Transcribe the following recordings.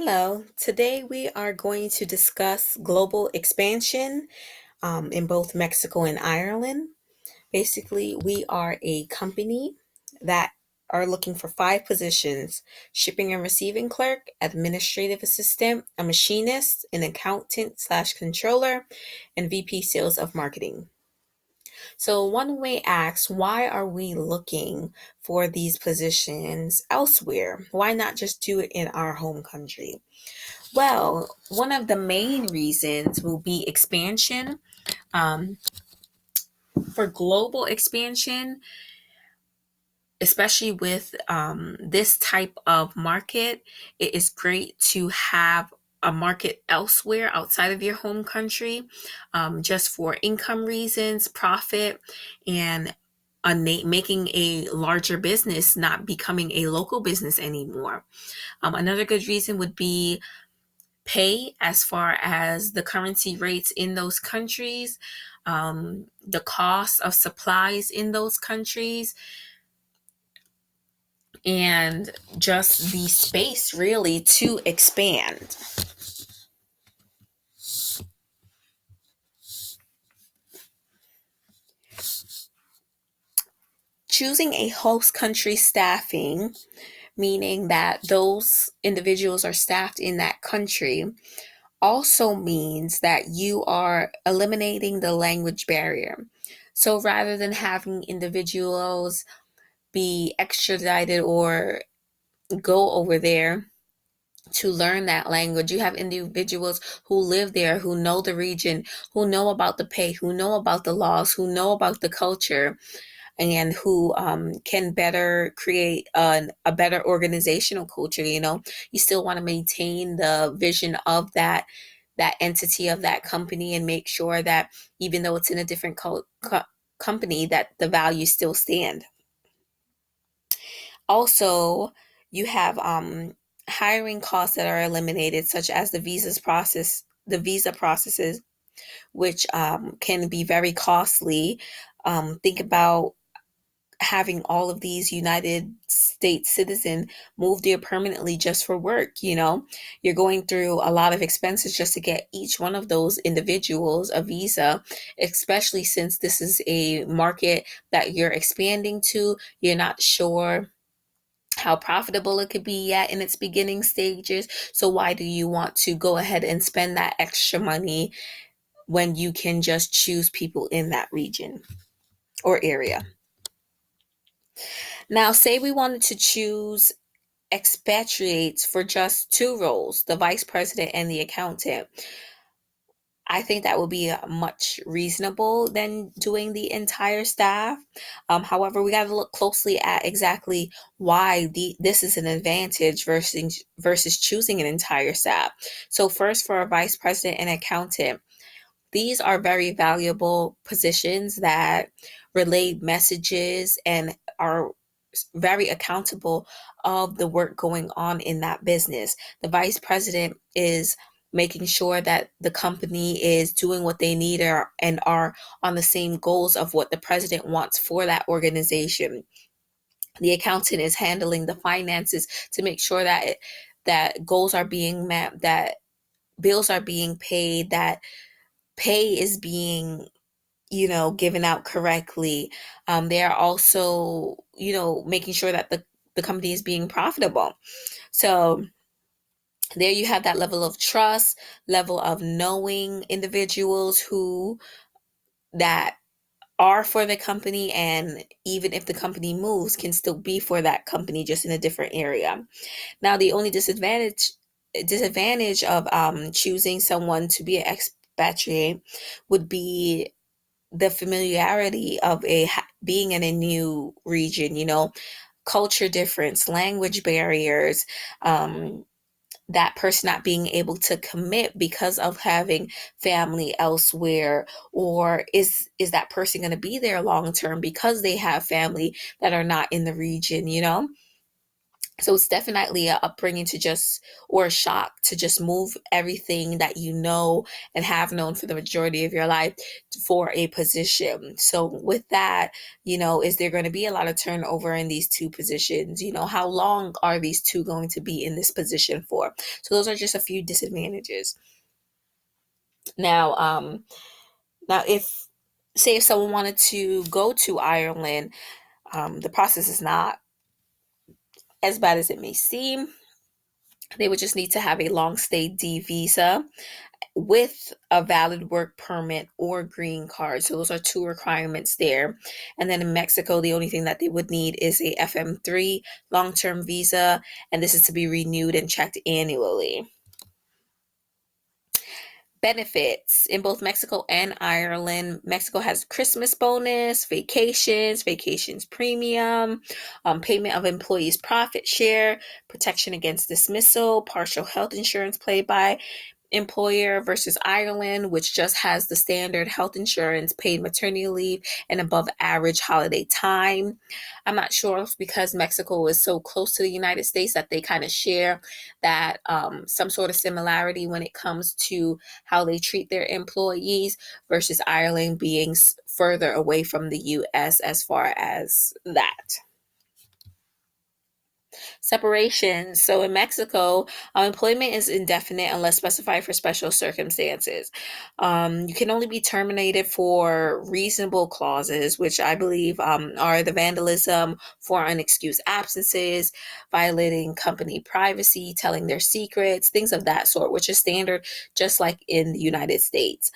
Hello. Today we are going to discuss global expansion in both Mexico and Ireland. Basically, we are a company that are looking for five positions: shipping and receiving clerk, administrative assistant, a machinist, an accountant slash controller, and VP sales of marketing. So one may ask, why are we looking for these positions elsewhere? Why not just do it in our home country? Well, one of the main reasons will be expansion. Um, for global expansion, especially with this type of market, it is great to have a market elsewhere outside of your home country, just for income reasons, profit, and making a larger business, not becoming a local business anymore. Another good reason would be pay, as far as the currency rates in those countries, the cost of supplies in those countries, and just the space really to expand. Choosing a host country staffing, meaning that those individuals are staffed in that country, also means that you are eliminating the language barrier. So rather than having individuals be extradited or go over there to learn that language, you have individuals who live there, who know the region, who know about the pay, who know about the laws, who know about the culture, and who can better create a better organizational culture. You still want to maintain the vision of that entity of that company, and make sure that even though it's in a different company, that the values still stand. Also, you have hiring costs that are eliminated, such as the visa processes, which can be very costly. Think about having all of these United States citizens move there permanently just for work. You're going through a lot of expenses just to get each one of those individuals a visa, especially since this is a market that you're expanding to. You're not sure how profitable it could be yet in its beginning stages. So why do you want to go ahead and spend that extra money when you can just choose people in that region or area? Now, say we wanted to choose expatriates for just two roles, the vice president and the accountant. I think that would be much reasonable than doing the entire staff. However, we got to look closely at exactly why this is an advantage versus choosing an entire staff. So first, for a vice president and accountant, these are very valuable positions that relay messages and are very accountable of the work going on in that business. The vice president is making sure that the company is doing what they need, and are on the same goals of what the president wants for that organization. The accountant is handling the finances to make sure that goals are being met, that bills are being paid, that pay is being given out correctly. They are also making sure that the company is being profitable. So there you have that level of trust, level of knowing individuals who that are for the company, and even if the company moves, can still be for that company, just in a different area. Now, the only disadvantage of choosing someone to be an expatriate would be the familiarity of being in a new region. Culture difference, language barriers, that person not being able to commit because of having family elsewhere, or is that person going to be there long term because they have family that are not in the region. So it's definitely a upbringing to just, or a shock to just move everything that you know and have known for the majority of your life for a position. So with that, is there going to be a lot of turnover in these two positions? How long are these two going to be in this position for? So those are just a few disadvantages. Now, if say if someone wanted to go to Ireland, the process is not as bad as it may seem. They would just need to have a long stay D visa with a valid work permit or green card. So those are two requirements there. And then in Mexico, the only thing that they would need is a FM3 long-term visa, and this is to be renewed and checked annually. Benefits in both Mexico and Ireland. Mexico has Christmas bonus, vacations premium, payment of employees' profit share, protection against dismissal, partial health insurance paid by employer, versus Ireland, which just has the standard health insurance, paid maternity leave, and above average holiday time. I'm not sure if because Mexico is so close to the United States that they kind of share that some sort of similarity when it comes to how they treat their employees, versus Ireland being further away from the US as far as that. Separation. So in Mexico, employment is indefinite unless specified for special circumstances. You can only be terminated for reasonable clauses, which I believe are the vandalism for unexcused absences, violating company privacy, telling their secrets, things of that sort, which is standard just like in the United States.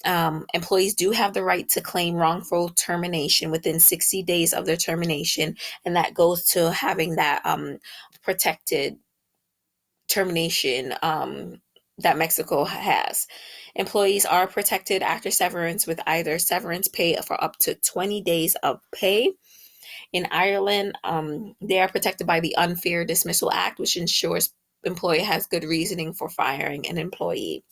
Employees do have the right to claim wrongful termination within 60 days of their termination, and that goes to having that protected termination that Mexico has. Employees are protected after severance with either severance pay for up to 20 days of pay. In Ireland, they are protected by the Unfair Dismissal Act, which ensures employer has good reasoning for firing an employee.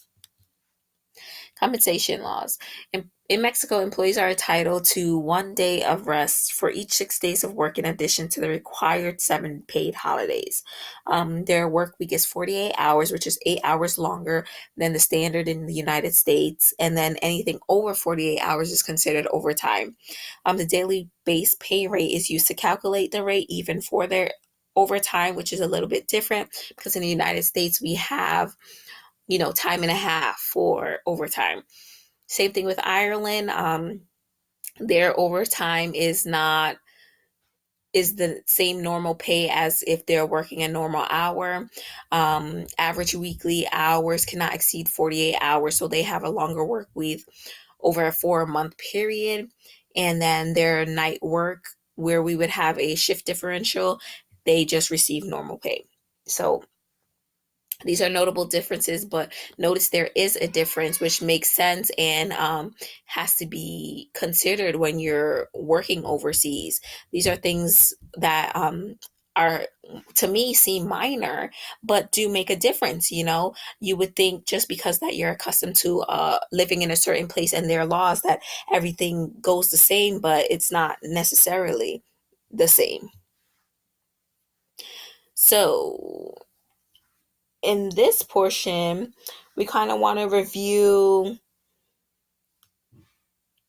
Compensation laws. In Mexico, employees are entitled to 1 day of rest for each 6 days of work in addition to the required 7 paid holidays. Their work week is 48 hours, which is 8 hours longer than the standard in the United States. And then anything over 48 hours is considered overtime. The daily base pay rate is used to calculate the rate even for their overtime, which is a little bit different because in the United States we have time and a half for overtime. Same thing with Ireland. Their overtime is the same normal pay as if they're working a normal hour. Average weekly hours cannot exceed 48 hours, so they have a longer work week over a 4-month period. And then their night work, where we would have a shift differential, they just receive normal pay. So these are notable differences, but notice there is a difference, which makes sense and has to be considered when you're working overseas. These are things that are, to me, seem minor, but do make a difference. You would think just because that you're accustomed to living in a certain place and their laws that everything goes the same, but it's not necessarily the same. So in this portion, we kind of want to review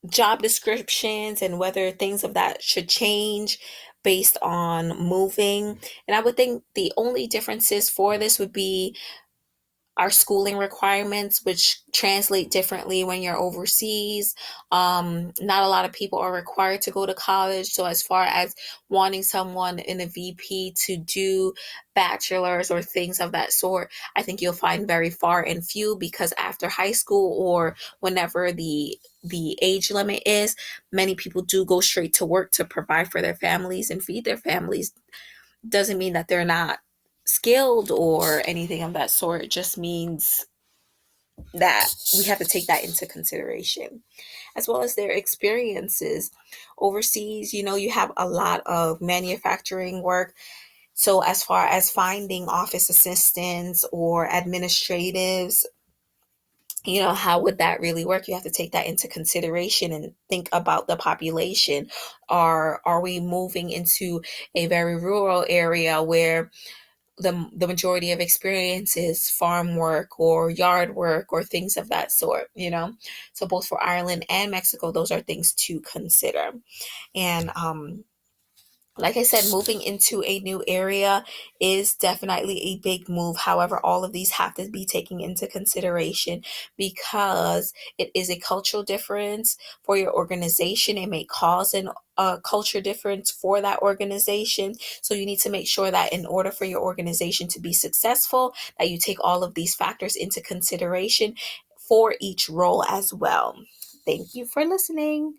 job descriptions and whether things of that should change based on moving. And I would think the only differences for this would be our schooling requirements, which translate differently when you're overseas. Not a lot of people are required to go to college. So, as far as wanting someone in a VP to do bachelor's or things of that sort, I think you'll find very far and few, because after high school or whenever the age limit is, many people do go straight to work to provide for their families and feed their families. Doesn't mean that they're not skilled or anything of that sort. It just means that we have to take that into consideration, as well as their experiences overseas. You have a lot of manufacturing work. So as far as finding office assistants or administratives, how would that really work? You have to take that into consideration and think about the population. Are we moving into a very rural area where the majority of experience is farm work or yard work or things of that sort, you know. So both for Ireland and Mexico, those are things to consider. And like I said, moving into a new area is definitely a big move. However, all of these have to be taken into consideration because it is a cultural difference for your organization. It may cause a culture difference for that organization. So you need to make sure that in order for your organization to be successful, that you take all of these factors into consideration for each role as well. Thank you for listening.